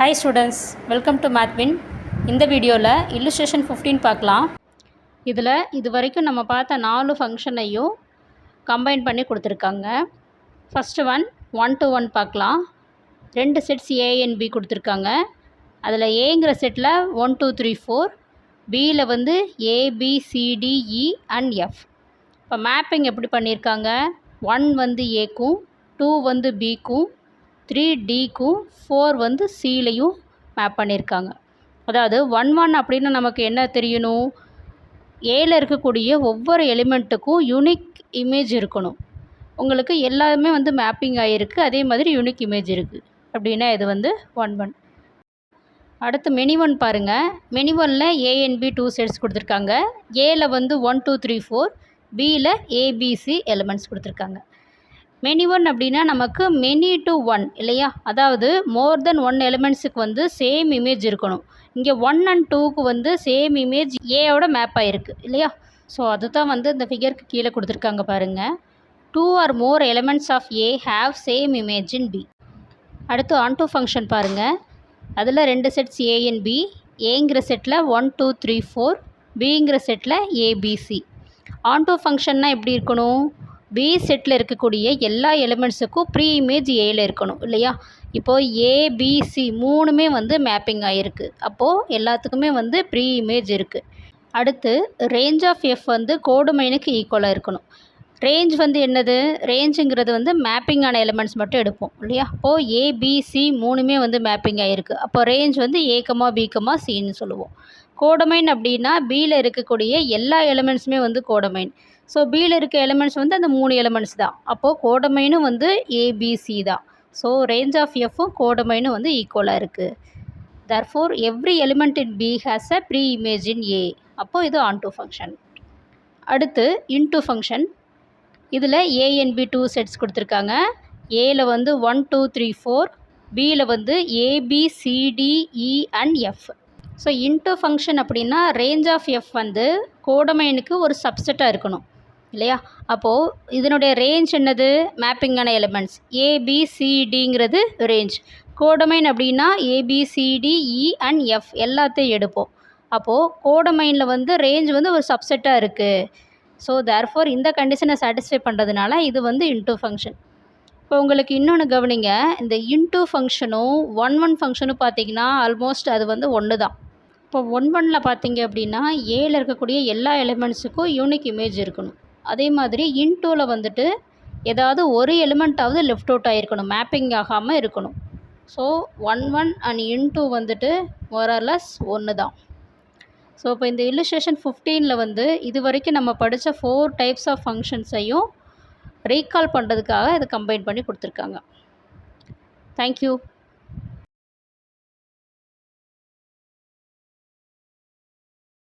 Hi students, welcome to MathWin. இந்த வீடியோவில் illustration 15 பார்க்கலாம். இதில் இதுவரைக்கும் நம்ம பார்த்த 4 ஃபங்க்ஷனையும் கம்பைன் பண்ணி கொடுத்துருக்காங்க. ஃபஸ்ட்டு ஒன் 1 to 1 பார்க்கலாம். 2 செட்ஸ் A and B கொடுத்துருக்காங்க. அதில் ஏங்கிற செட்டில் 1 2 3 4, பியில் வந்து A B C D E and F. இப்போ மேப்பிங் எப்படி பண்ணியிருக்காங்க? 1 வந்து ஏக்கும், 2 வந்து பிக்கும், 3 டிக்கும், 4 வந்து சிலையும் மேப் பண்ணியிருக்காங்க. அதாவது 1 1 அப்படின்னு நமக்கு என்ன தெரியணும்? ஏல இருக்கக்கூடிய ஒவ்வொரு எலிமெண்ட்டுக்கும் யூனிக் இமேஜ் இருக்கணும். உங்களுக்கு எல்லாமே வந்து மேப்பிங் ஆகிருக்கு, அதே மாதிரி யூனிக் இமேஜ் இருக்குது அப்படின்னா இது வந்து 1 1. அடுத்து மெனி ஒன் பாருங்கள். மெனி ஒனில் A and B 2 செட்ஸ் கொடுத்துருக்காங்க. ஏல வந்து 1 2 3 4, பியில் ஏபிசி எலிமெண்ட்ஸ் கொடுத்துருக்காங்க. மெனி ஒன் அப்படின்னா நமக்கு மெனி டு 1 இல்லையா? அதாவது மோர் தென் 1 எலிமெண்ட்ஸுக்கு வந்து சேம் இமேஜ் இருக்கணும். இங்கே 1 and 2க்கு வந்து சேம் இமேஜ் ஏவோட மேப் ஆகிருக்கு இல்லையா? ஸோ அதுதான் வந்து இந்த ஃபிகருக்கு கீழே கொடுத்துருக்காங்க பாருங்கள். 2 or more elements of A have same image in B. அடுத்து ஆன் டு ஃபங்க்ஷன் பாருங்கள். அதில் 2 செட்ஸ் A and B. ஏங்கிற செட்டில் 1 2 3 4, பிங்கிற செட்டில் ஏபிசி. ஆன் டு ஃபங்க்ஷன்னா எப்படி இருக்கணும்? பி செட்டில் இருக்கக்கூடிய எல்லா எலிமெண்ட்ஸுக்கும் ப்ரீ இமேஜ் ஏல இருக்கணும் இல்லையா? இப்போது ஏபிசி மூணுமே வந்து மேப்பிங் ஆகிருக்கு. அப்போது எல்லாத்துக்குமே வந்து ப்ரீ இமேஜ் இருக்குது. அடுத்து ரேஞ்ச் ஆஃப் எஃப் வந்து கோடுமைனுக்கு ஈக்குவலாக இருக்கணும். ரேஞ்ச் வந்து என்னது? ரேஞ்சுங்கிறது வந்து மேப்பிங்கான எலிமெண்ட்ஸ் மட்டும் எடுப்போம் இல்லையா? அப்போது ஏபிசி மூணுமே வந்து மேப்பிங் ஆகிருக்கு. அப்போ ரேஞ்ச் வந்து ஏ பி சின்னு சொல்லுவோம். கோடமைன் அப்படின்னா பியில் இருக்கக்கூடிய எல்லா எலிமெண்ட்ஸுமே வந்து கோடமைன். ஸோ பியில் இருக்க எலிமெண்ட்ஸ் வந்து அந்த 3 எலிமெண்ட்ஸ் தான். அப்போது கோடமைனும் வந்து ஏபிசி தான். ஸோ ரேஞ்ச் ஆஃப் எஃப்பும் கோடமைனும் வந்து ஈக்குவலாக இருக்குது. Therefore every element in B has a preimage in A. அப்போது இது ஆன் டு ஃபங்க்ஷன். அடுத்து இன்டு ஃபங்க்ஷன். இதில் A and B 2 செட்ஸ் கொடுத்துருக்காங்க. ஏல வந்து 1 2 3 4, பியில் வந்து ABCDE and F. So into function அப்படின்னா ரேஞ்ச் ஆஃப் எஃப் வந்து கோடமைனுக்கு ஒரு சப்செட்டாக இருக்கணும் இல்லையா? அப்போது இதனுடைய ரேஞ்ச் என்னது? மேப்பிங்கான எலிமெண்ட்ஸ் ஏபிசிடிங்கிறது ரேஞ்ச். கோடமைன் அப்படின்னா ABCDE and F எல்லாத்தையும் எடுப்போம். அப்போது கோடமைனில் வந்து ரேஞ்ச் வந்து ஒரு சப்செட்டாக இருக்குது. ஸோ தேர்ஃபோர் இந்த கண்டிஷனை சாட்டிஸ்ஃபை பண்ணுறதுனால இது வந்து இன்டு ஃபங்க்ஷன். இப்போ உங்களுக்கு இன்னொன்று கவனிங்க. இந்த இன்டு ஃபங்க்ஷனும் 1 1 ஃபங்க்ஷனும் பார்த்தீங்கன்னா ஆல்மோஸ்ட் அது வந்து ஒன்று தான். இப்போ 1 1ல் பார்த்தீங்க அப்படின்னா ஏல இருக்கக்கூடிய எல்லா எலிமெண்ட்ஸுக்கும் யூனிக் இமேஜ் இருக்கணும். அதே மாதிரி இன்டூவில் வந்துட்டு ஏதாவது ஒரு எலிமெண்ட்டாவது லெஃப்ட் அவுட் ஆகிருக்கணும், மேப்பிங் ஆகாமல் இருக்கணும். ஸோ 1 1 அண்ட் இன்டூ வந்துட்டு மோரலஸ் ஒன்று தான். ஸோ இப்போ இந்த இல்லுஸ்ட்ரேஷன் 15ல் வந்து இது வரைக்கும் நம்ம படித்த 4 டைப்ஸ் ஆஃப் ஃபங்க்ஷன்ஸையும் ரீகால் பண்ணுறதுக்காக இதை கம்பைன் பண்ணி கொடுத்துருக்காங்க. தேங்க்யூ.